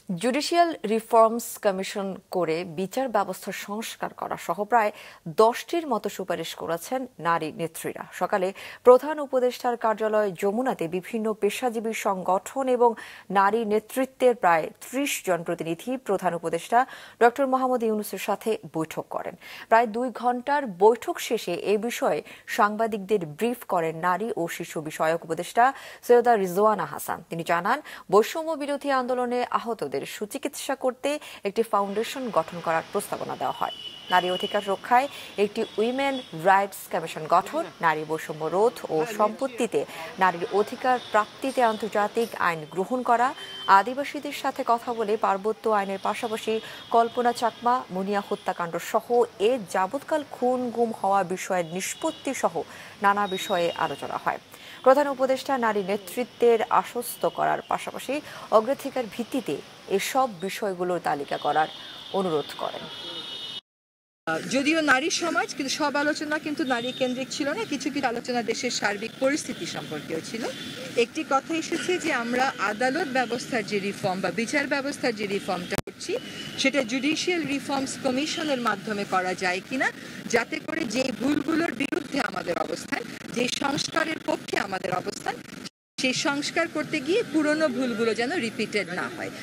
Judicial reforms commission করে বিচার ব্যবস্থার সংস্কার করা সহ প্রায় 10টির মতো সুপারিশ করেছেন নারী নেত্রীরা। সকালে প্রধান উপদেষ্টার কার্যালয় যমুনাতে বিভিন্ন পেশাজীবী সংগঠন এবং নারী নেতৃত্বের প্রায় 30 জন প্রতিনিধি প্রধান উপদেষ্টা ডক্টর মোহাম্মদ ইউনূসের সাথে বৈঠক করেন। প্রায় 2 ঘণ্টার বৈঠক শেষে এ বিষয়ে সাংবাদিকদের ব্রিফ করেন নারী ও শিশু বিষয়ক উপদেষ্টা সৈয়দা রিজওয়ানা হাসান। তিনি জানান, বৈষম্য বিরোধী আন্দোলনে আহতদের সুচিকিৎসা করতে একটি ফাউন্ডেশন গঠন করার প্রস্তাবনা দেওয়া হয়। নারী অধিকার রক্ষায় একটি উইমেন রাইটস কমিশন গঠন, নারী বৈষম্য রোধ ও সম্পত্তিতে নারীর অধিকার প্রাপ্তিতে আন্তর্জাতিক আইন গ্রহণ করা, আদিবাসীদের সাথে কথা বলে পার্বত্য আইনের পাশাপাশি কল্পনা চাকমা মুনিয়া হত্যাকাণ্ড সহ এ যাবৎকাল খুন গুম হওয়া বিষয়ের নিষ্পত্তি সহ নানা বিষয়ে আলোচনা হয়। প্রধান উপদেষ্টা নারী নেতৃত্বের আশ্বস্ত করার পাশাপাশি অগ্রাধিকার ভিত্তিতে এসব বিষয়গুলোর তালিকা করার অনুরোধ করেন। যদিও নারী সমাজ, কিন্তু সব আলোচনা কিন্তু নারী কেন্দ্রিক ছিল না। কিছু কিছু আলোচনা দেশের সার্বিক পরিস্থিতি সম্পর্কেও ছিল। একটি কথা এসেছে যে আমরা আদালত ব্যবস্থার যে রিফর্ম বা বিচার ব্যবস্থার যে রিফর্মটা করছি সেটা জুডিশিয়াল রিফর্মস কমিশনের মাধ্যমে করা যায় কিনা, যাতে করে যে ভুলগুলোর বিরুদ্ধে আমাদের অবস্থান, যে সংস্কারের পক্ষে আমাদের অবস্থান, সেই সংস্কার করতে গিয়ে পুরনো ভুলগুলো যেন রিপিটেড না হয়।